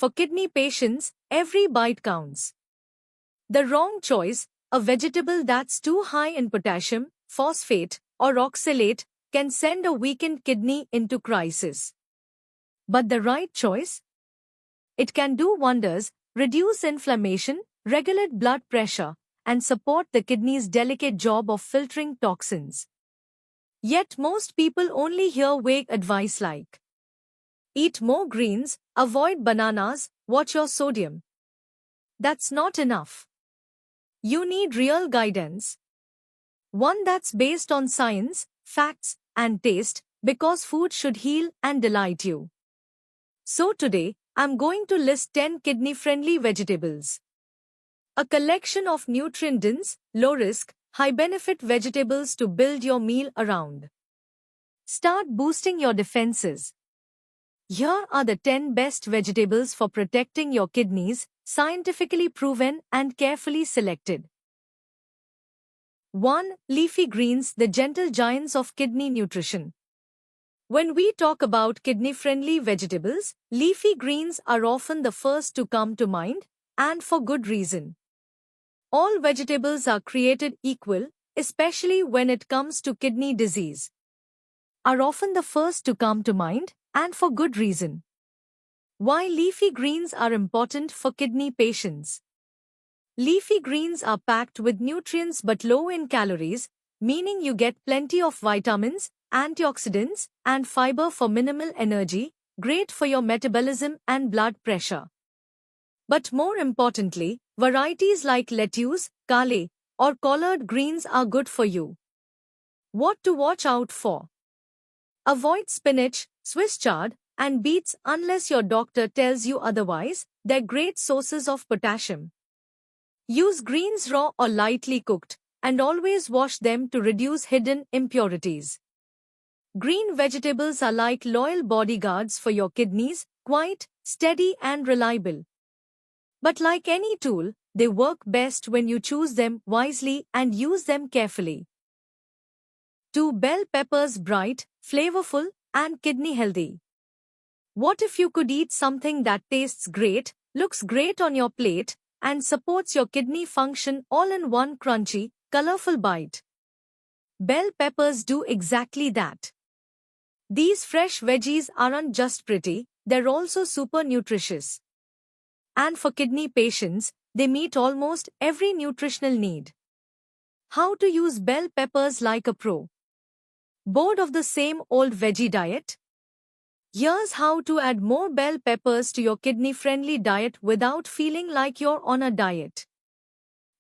For kidney patients, every bite counts. The wrong choice, a vegetable that's too high in potassium, phosphate, or oxalate, can send a weakened kidney into crisis. But the right choice? It can do wonders, reduce inflammation, regulate blood pressure, and support the kidney's delicate job of filtering toxins. Yet most people only hear vague advice like, eat more greens, avoid bananas, watch your sodium. That's not enough. You need real guidance. One that's based on science, facts, and taste, because food should heal and delight you. So today, I'm going to list 10 kidney-friendly vegetables. A collection of nutrient-dense, low-risk, high-benefit vegetables to build your meal around. Start boosting your defenses. Here are the 10 best vegetables for protecting your kidneys, scientifically proven and carefully selected. 1. Leafy greens, the gentle giants of kidney nutrition. When we talk about kidney-friendly vegetables, leafy greens are often the first to come to mind, and for good reason. All vegetables are created equal, especially when it comes to kidney disease. Are often the first to come to mind, and for good reason. Why leafy greens are important for kidney patients. Leafy greens are packed with nutrients but low in calories, meaning you get plenty of vitamins, antioxidants, and fiber for minimal energy, great for your metabolism and blood pressure. But more importantly, varieties like lettuce, kale, or collard greens are good for you. What to watch out for? Avoid spinach, Swiss chard, and beets unless your doctor tells you otherwise. They're great sources of potassium. Use greens raw or lightly cooked, and always wash them to reduce hidden impurities. Green vegetables are like loyal bodyguards for your kidneys, quiet, steady, and reliable. But like any tool, they work best when you choose them wisely and use them carefully. 2. Bell peppers, bright, flavorful, and kidney healthy. What if you could eat something that tastes great, looks great on your plate, and supports your kidney function all in one crunchy, colorful bite? Bell peppers do exactly that. These fresh veggies aren't just pretty, they're also super nutritious. And for kidney patients, they meet almost every nutritional need. How to use bell peppers like a pro? Bored of the same old veggie diet? Here's how to add more bell peppers to your kidney-friendly diet without feeling like you're on a diet.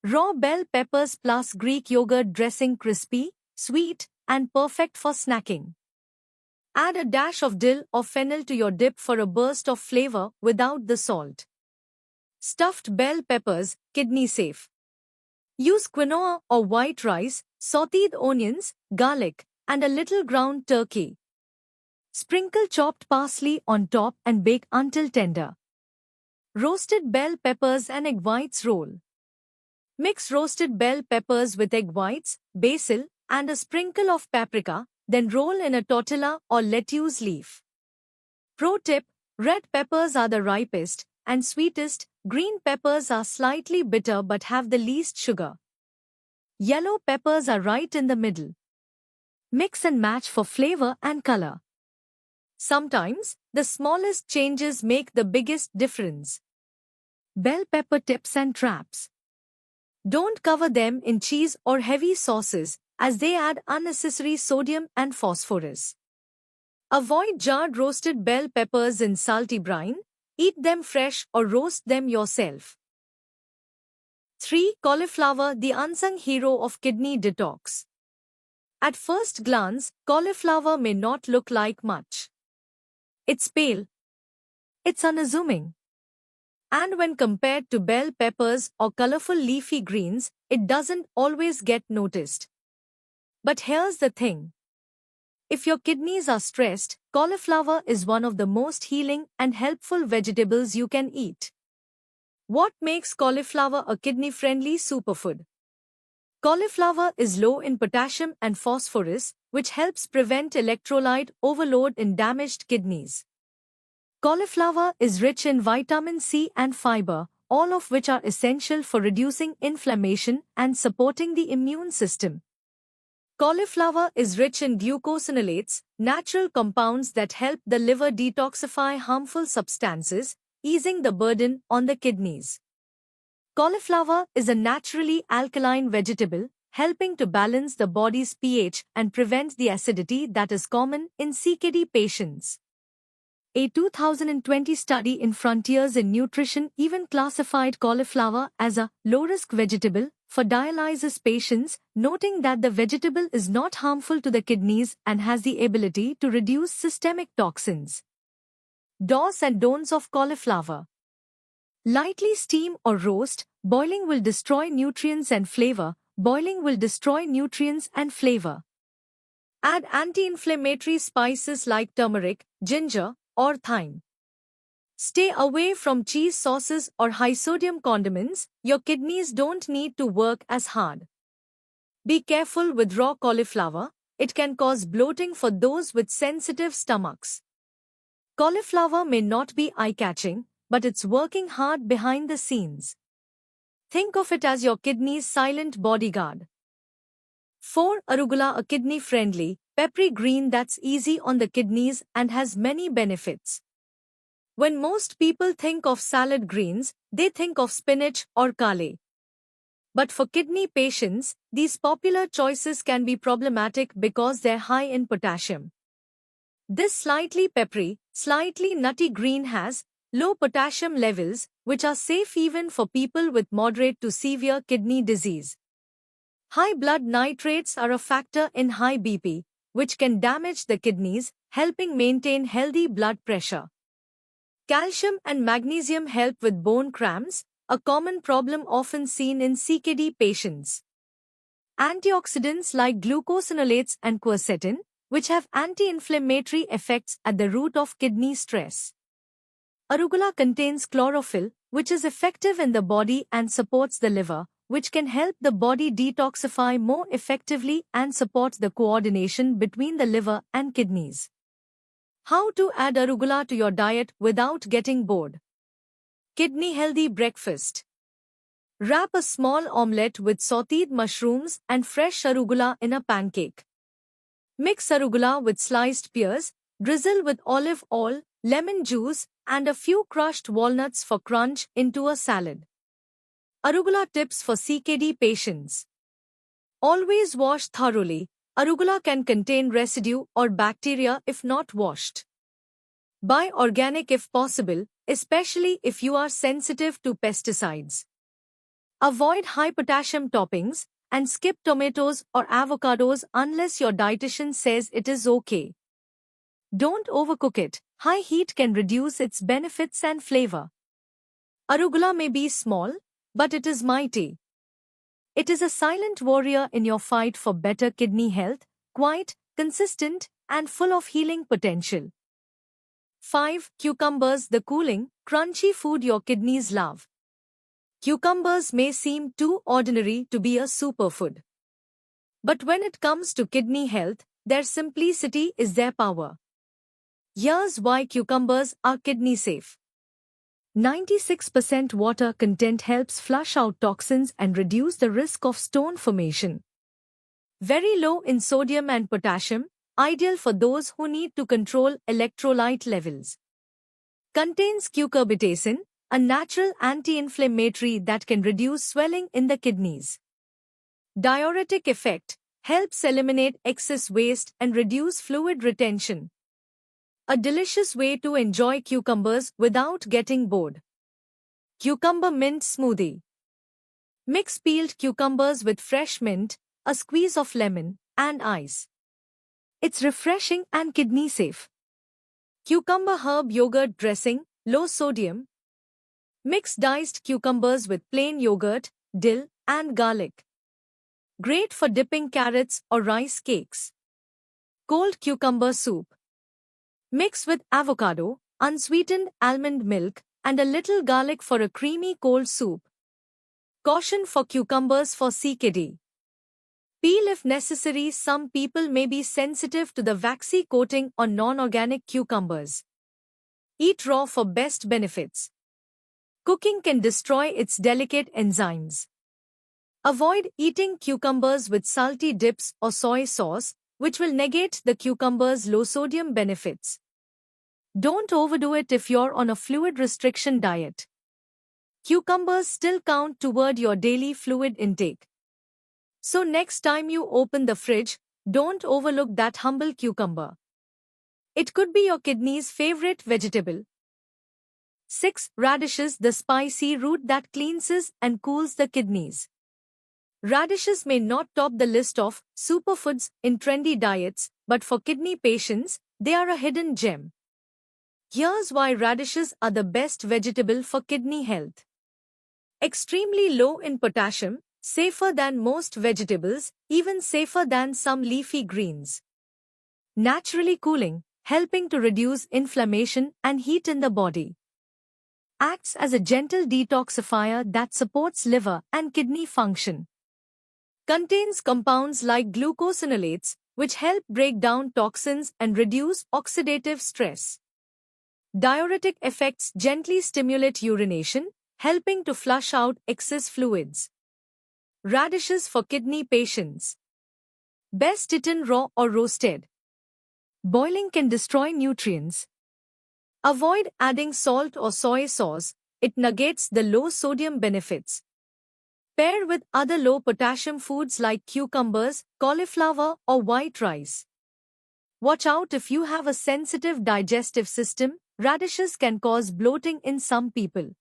Raw bell peppers plus Greek yogurt dressing, crispy, sweet, and perfect for snacking. Add a dash of dill or fennel to your dip for a burst of flavor without the salt. Stuffed bell peppers, kidney safe. Use quinoa or white rice, sautéed onions, garlic, and a little ground turkey. Sprinkle chopped parsley on top and bake until tender. Roasted bell peppers and egg whites roll. Mix roasted bell peppers with egg whites, basil, and a sprinkle of paprika, then roll in a tortilla or lettuce leaf. Pro tip: red peppers are the ripest and sweetest, green peppers are slightly bitter but have the least sugar. Yellow peppers are right in the middle. Mix and match for flavor and color. Sometimes, the smallest changes make the biggest difference. Bell pepper tips and traps. Don't cover them in cheese or heavy sauces, as they add unnecessary sodium and phosphorus. Avoid jarred roasted bell peppers in salty brine. Eat them fresh or roast them yourself. 3. Cauliflower, the unsung hero of kidney detox. At first glance, cauliflower may not look like much. It's pale. It's unassuming. And when compared to bell peppers or colorful leafy greens, it doesn't always get noticed. But here's the thing. If your kidneys are stressed, cauliflower is one of the most healing and helpful vegetables you can eat. What makes cauliflower a kidney-friendly superfood? Cauliflower is low in potassium and phosphorus, which helps prevent electrolyte overload in damaged kidneys. Cauliflower is rich in vitamin C and fiber, all of which are essential for reducing inflammation and supporting the immune system. Cauliflower is rich in glucosinolates, natural compounds that help the liver detoxify harmful substances, easing the burden on the kidneys. Cauliflower is a naturally alkaline vegetable, helping to balance the body's pH and prevent the acidity that is common in CKD patients. A 2020 study in Frontiers in Nutrition even classified cauliflower as a low-risk vegetable for dialysis patients, noting that the vegetable is not harmful to the kidneys and has the ability to reduce systemic toxins. Do's and don'ts of cauliflower. Lightly steam or roast, boiling will destroy nutrients and flavor. Boiling will destroy nutrients and flavor. Add anti-inflammatory spices like turmeric, ginger, or thyme. Stay away from cheese sauces or high-sodium condiments. Your kidneys don't need to work as hard. Be careful with raw cauliflower. It can cause bloating for those with sensitive stomachs. Cauliflower may not be eye-catching, but it's working hard behind the scenes. Think of it as your kidney's silent bodyguard. 4. Arugula, a kidney-friendly, peppery green that's easy on the kidneys and has many benefits. When most people think of salad greens, they think of spinach or kale. But for kidney patients, these popular choices can be problematic because they're high in potassium. This slightly peppery, slightly nutty green has low potassium levels, which are safe even for people with moderate to severe kidney disease. High blood nitrates are a factor in high BP, which can damage the kidneys, helping maintain healthy blood pressure. Calcium and magnesium help with bone cramps, a common problem often seen in CKD patients. Antioxidants like glucosinolates and quercetin, which have anti-inflammatory effects at the root of kidney stress. Arugula contains chlorophyll, which is effective in the body and supports the liver, which can help the body detoxify more effectively and support the coordination between the liver and kidneys. How to add arugula to your diet without getting bored? Kidney-healthy breakfast. Wrap a small omelette with sautéed mushrooms and fresh arugula in a pancake. Mix arugula with sliced pears, drizzle with olive oil, lemon juice, and a few crushed walnuts for crunch into a salad. Arugula tips for CKD patients. Always wash thoroughly. Arugula can contain residue or bacteria if not washed. Buy organic if possible, especially if you are sensitive to pesticides. Avoid high potassium toppings and skip tomatoes or avocados unless your dietitian says it is okay. Don't overcook it. High heat can reduce its benefits and flavor. Arugula may be small, but it is mighty. It is a silent warrior in your fight for better kidney health, quiet, consistent, and full of healing potential. 5. Cucumbers, the cooling, crunchy food your kidneys love. Cucumbers may seem too ordinary to be a superfood. But when it comes to kidney health, their simplicity is their power. Here's why cucumbers are kidney safe. 96% water content helps flush out toxins and reduce the risk of stone formation. Very low in sodium and potassium, ideal for those who need to control electrolyte levels. Contains cucurbitacin, a natural anti-inflammatory that can reduce swelling in the kidneys. Diuretic effect, helps eliminate excess waste and reduce fluid retention. A delicious way to enjoy cucumbers without getting bored. Cucumber mint smoothie. Mix peeled cucumbers with fresh mint, a squeeze of lemon, and ice. It's refreshing and kidney safe. Cucumber herb yogurt dressing, low sodium. Mix diced cucumbers with plain yogurt, dill, and garlic. Great for dipping carrots or rice cakes. Cold cucumber soup. Mix with avocado, unsweetened almond milk, and a little garlic for a creamy cold soup. Caution for cucumbers for CKD. Peel if necessary. Some people may be sensitive to the waxy coating on non-organic cucumbers. Eat raw for best benefits. Cooking can destroy its delicate enzymes. Avoid eating cucumbers with salty dips or soy sauce, which will negate the cucumber's low-sodium benefits. Don't overdo it if you're on a fluid restriction diet. Cucumbers still count toward your daily fluid intake. So next time you open the fridge, don't overlook that humble cucumber. It could be your kidney's favorite vegetable. 6. Radishes, the spicy root that cleanses and cools the kidneys. Radishes may not top the list of superfoods in trendy diets, but for kidney patients, they are a hidden gem. Here's why radishes are the best vegetable for kidney health. Extremely low in potassium, safer than most vegetables, even safer than some leafy greens. Naturally cooling, helping to reduce inflammation and heat in the body. Acts as a gentle detoxifier that supports liver and kidney function. Contains compounds like glucosinolates, which help break down toxins and reduce oxidative stress. Diuretic effects gently stimulate urination, helping to flush out excess fluids. Radishes for kidney patients. Best eaten raw or roasted. Boiling can destroy nutrients. Avoid adding salt or soy sauce, it negates the low-sodium benefits. Pair with other low-potassium foods like cucumbers, cauliflower, or white rice. Watch out if you have a sensitive digestive system, radishes can cause bloating in some people.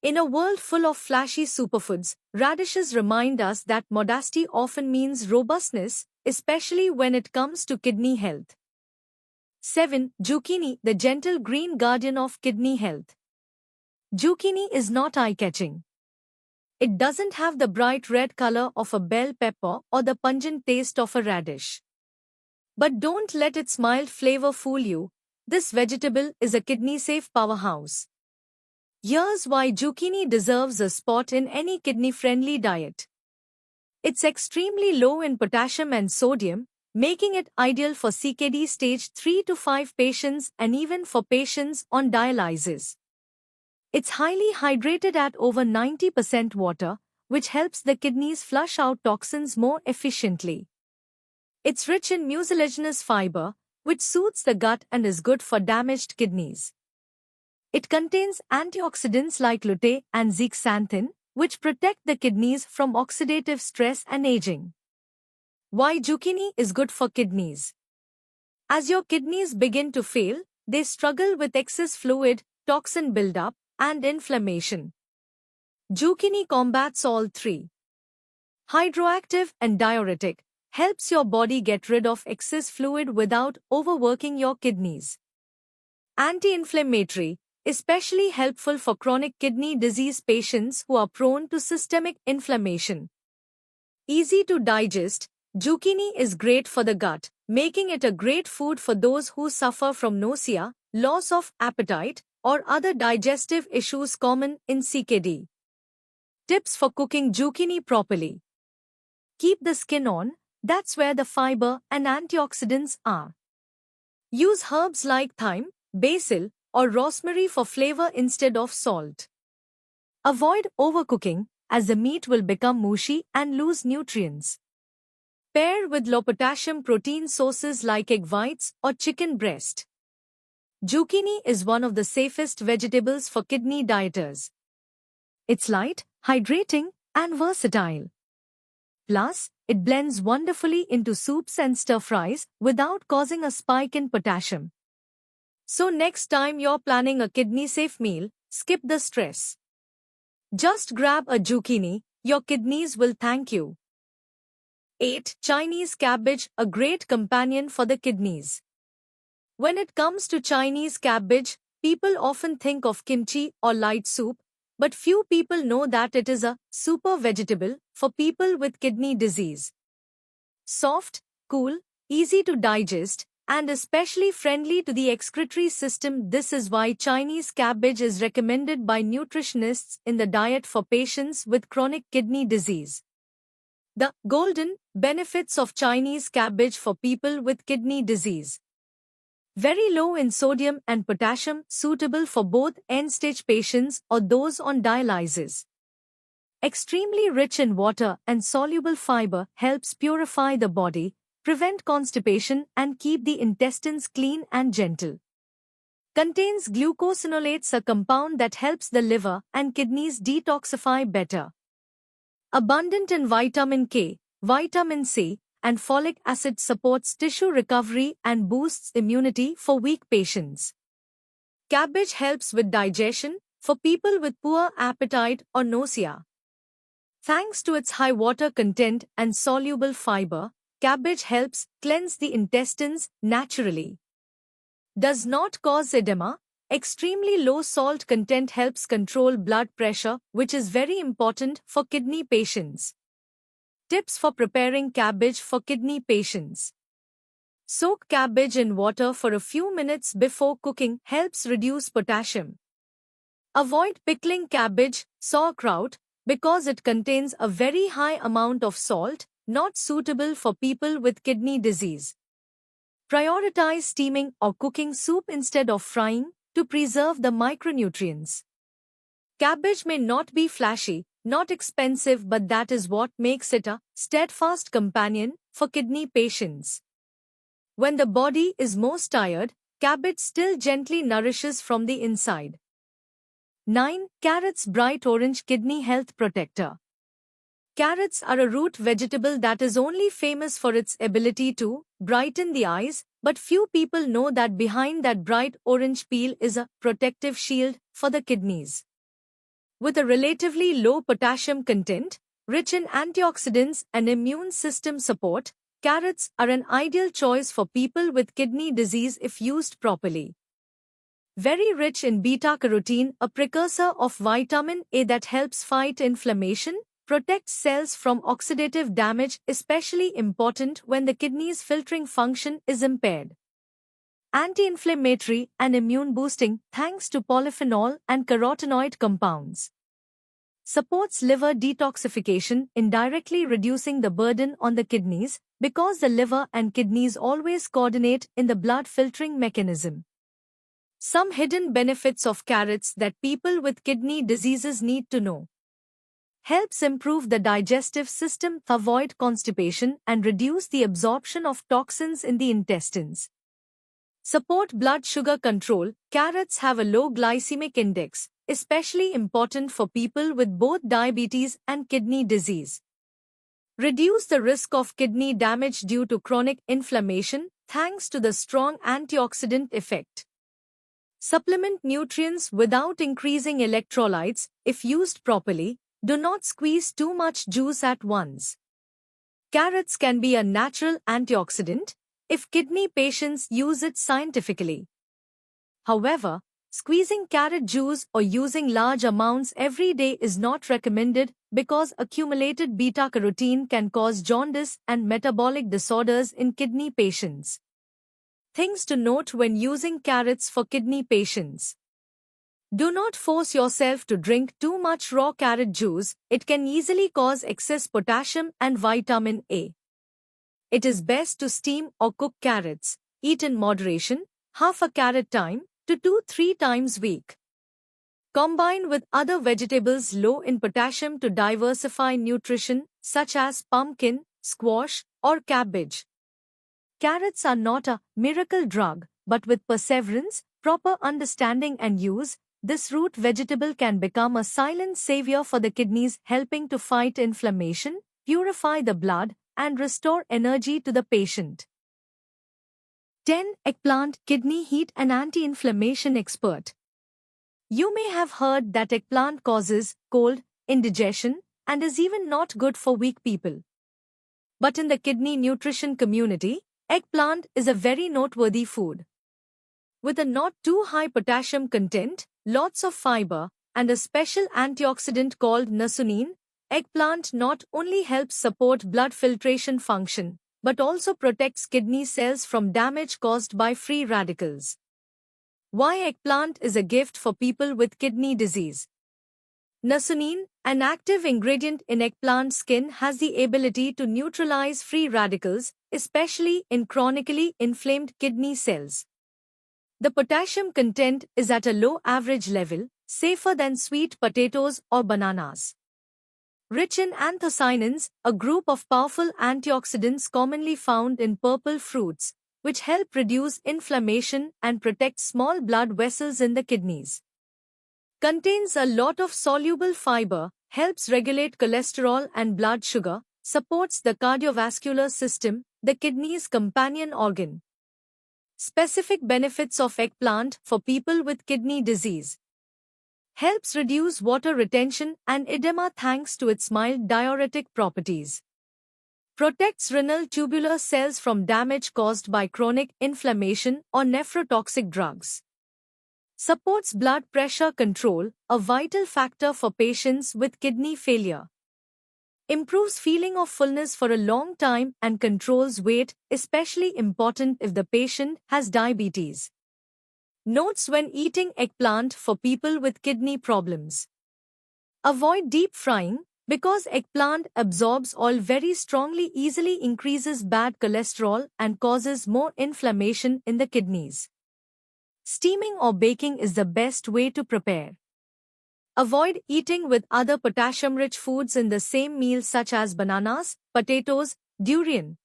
In a world full of flashy superfoods, radishes remind us that modesty often means robustness, especially when it comes to kidney health. 7. Zucchini, the gentle green guardian of kidney health. Zucchini is not eye-catching. It doesn't have the bright red color of a bell pepper or the pungent taste of a radish. But don't let its mild flavor fool you. This vegetable is a kidney-safe powerhouse. Here's why zucchini deserves a spot in any kidney-friendly diet. It's extremely low in potassium and sodium, making it ideal for CKD stage 3 to 5 patients and even for patients on dialysis. It's highly hydrated at over 90% water, which helps the kidneys flush out toxins more efficiently. It's rich in mucilaginous fiber, which soothes the gut and is good for damaged kidneys. It contains antioxidants like lutein and zeaxanthin, which protect the kidneys from oxidative stress and aging. Why zucchini is good for kidneys? As your kidneys begin to fail, they struggle with excess fluid, toxin buildup, and inflammation. Zucchini combats all three. Hydroactive and diuretic, helps your body get rid of excess fluid without overworking your kidneys. Anti-inflammatory, especially helpful for chronic kidney disease patients who are prone to systemic inflammation. Easy to digest, zucchini is great for the gut, making it a great food for those who suffer from nausea, loss of appetite, or other digestive issues common in CKD. Tips for cooking zucchini properly. Keep the skin on, that's where the fiber and antioxidants are. Use herbs like thyme, basil, or rosemary for flavor instead of salt. Avoid overcooking, as the meat will become mushy and lose nutrients. Pair with low-potassium protein sources like egg whites or chicken breast. Zucchini is one of the safest vegetables for kidney dieters. It's light, hydrating, and versatile. Plus, it blends wonderfully into soups and stir-fries without causing a spike in potassium. So next time you're planning a kidney-safe meal, skip the stress. Just grab a zucchini, your kidneys will thank you. 8. Chinese cabbage, a great companion for the kidneys. When it comes to Chinese cabbage, people often think of kimchi or light soup, but few people know that it is a super vegetable for people with kidney disease. Soft, cool, easy to digest, and especially friendly to the excretory system. This is why Chinese cabbage is recommended by nutritionists in the diet for patients with chronic kidney disease. The golden benefits of Chinese cabbage for people with kidney disease. Very low in sodium and potassium, suitable for both end-stage patients or those on dialysis. Extremely rich in water and soluble fiber, helps purify the body, prevent constipation and keep the intestines clean and gentle. Contains glucosinolates, a compound that helps the liver and kidneys detoxify better. Abundant in vitamin K, vitamin C, and folic acid, supports tissue recovery and boosts immunity for weak patients. Cabbage helps with digestion for people with poor appetite or nausea. Thanks to its high water content and soluble fiber, cabbage helps cleanse the intestines naturally. Does not cause edema. Extremely low salt content helps control blood pressure, which is very important for kidney patients. Tips for preparing cabbage for kidney patients. Soak cabbage in water for a few minutes before cooking, helps reduce potassium. Avoid pickling cabbage, sauerkraut, because it contains a very high amount of salt, not suitable for people with kidney disease. Prioritize steaming or cooking soup instead of frying to preserve the micronutrients. Cabbage may not be flashy, not expensive, but that is what makes it a steadfast companion for kidney patients. When the body is most tired, cabbage still gently nourishes from the inside. 9. Carrots, bright orange, kidney health protector. Carrots are a root vegetable that is only famous for its ability to brighten the eyes, but few people know that behind that bright orange peel is a protective shield for the kidneys. With a relatively low potassium content, rich in antioxidants and immune system support, carrots are an ideal choice for people with kidney disease if used properly. Very rich in beta-carotene, a precursor of vitamin A that helps fight inflammation, protects cells from oxidative damage, especially important when the kidney's filtering function is impaired. Anti-inflammatory and immune-boosting, thanks to polyphenol and carotenoid compounds. Supports liver detoxification, indirectly reducing the burden on the kidneys, because the liver and kidneys always coordinate in the blood filtering mechanism. Some hidden benefits of carrots that people with kidney diseases need to know. Helps improve the digestive system, avoid constipation, and reduce the absorption of toxins in the intestines. Support blood sugar control. Carrots have a low glycemic index, especially important for people with both diabetes and kidney disease. Reduce the risk of kidney damage due to chronic inflammation, thanks to the strong antioxidant effect. Supplement nutrients without increasing electrolytes. If used properly, do not squeeze too much juice at once. Carrots can be a natural antioxidant if kidney patients use it scientifically. However, squeezing carrot juice or using large amounts every day is not recommended because accumulated beta-carotene can cause jaundice and metabolic disorders in kidney patients. Things to note when using carrots for kidney patients. Do not force yourself to drink too much raw carrot juice, it can easily cause excess potassium and vitamin A. It is best to steam or cook carrots. Eat in moderation, half a carrot time to 2-3 times a week. Combine with other vegetables low in potassium to diversify nutrition, such as pumpkin, squash, or cabbage. Carrots are not a miracle drug, but with perseverance, proper understanding and use, this root vegetable can become a silent savior for the kidneys, helping to fight inflammation, purify the blood, and restore energy to the patient. 10. Eggplant, kidney heat and anti-inflammation expert. You may have heard that eggplant causes cold, indigestion, and is even not good for weak people. But in the kidney nutrition community, eggplant is a very noteworthy food. With a not too high potassium content, lots of fiber, and a special antioxidant called nasonein, eggplant not only helps support blood filtration function, but also protects kidney cells from damage caused by free radicals. Why eggplant is a gift for people with kidney disease. Nasonein, an active ingredient in eggplant skin, has the ability to neutralize free radicals, especially in chronically inflamed kidney cells. The potassium content is at a low average level, safer than sweet potatoes or bananas. Rich in anthocyanins, a group of powerful antioxidants commonly found in purple fruits, which help reduce inflammation and protect small blood vessels in the kidneys. Contains a lot of soluble fiber, helps regulate cholesterol and blood sugar, supports the cardiovascular system, the kidney's companion organ. Specific benefits of eggplant for people with kidney disease. Helps reduce water retention and edema thanks to its mild diuretic properties. Protects renal tubular cells from damage caused by chronic inflammation or nephrotoxic drugs. Supports blood pressure control, a vital factor for patients with kidney failure. Improves feeling of fullness for a long time and controls weight, especially important if the patient has diabetes. Notes when eating eggplant for people with kidney problems. Avoid deep frying, because eggplant absorbs oil very strongly, easily increases bad cholesterol and causes more inflammation in the kidneys. Steaming or baking is the best way to prepare. Avoid eating with other potassium-rich foods in the same meal such as bananas, potatoes, durian.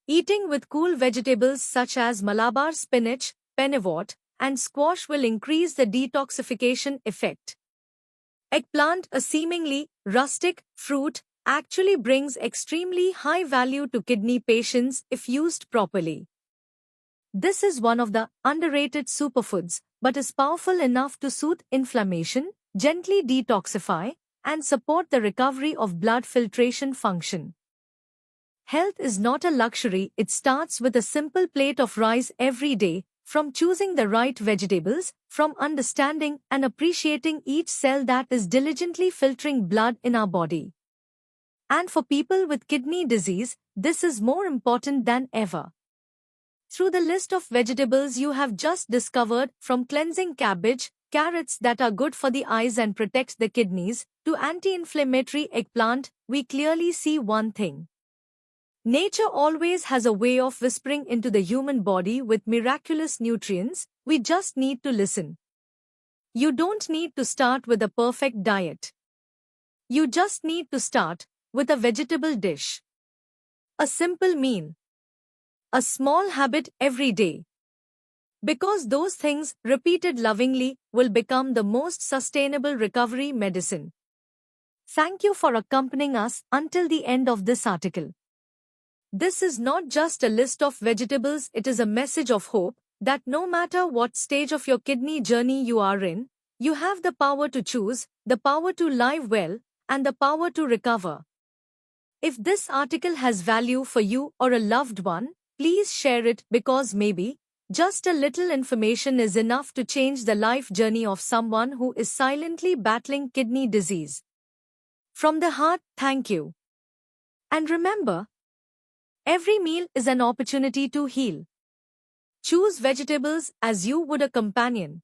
Eating with cool vegetables such as Malabar spinach, pennywort, and squash will increase the detoxification effect. Eggplant, a seemingly rustic fruit, actually brings extremely high value to kidney patients if used properly. This is one of the underrated superfoods, but is powerful enough to soothe inflammation, gently detoxify, and support the recovery of blood filtration function. Health is not a luxury, it starts with a simple plate of rice every day, from choosing the right vegetables, from understanding and appreciating each cell that is diligently filtering blood in our body. And for people with kidney disease, this is more important than ever. Through the list of vegetables you have just discovered, from cleansing cabbage, carrots that are good for the eyes and protect the kidneys, to anti-inflammatory eggplant, we clearly see one thing. Nature always has a way of whispering into the human body with miraculous nutrients, we just need to listen. You don't need to start with a perfect diet. You just need to start with a vegetable dish. A simple meal. A small habit every day. Because those things, repeated lovingly, will become the most sustainable recovery medicine. Thank you for accompanying us until the end of this article. This is not just a list of vegetables, it is a message of hope that no matter what stage of your kidney journey you are in, you have the power to choose, the power to live well, and the power to recover. If this article has value for you or a loved one, please share it, because maybe just a little information is enough to change the life journey of someone who is silently battling kidney disease. From the heart, thank you. And remember, every meal is an opportunity to heal. Choose vegetables as you would a companion.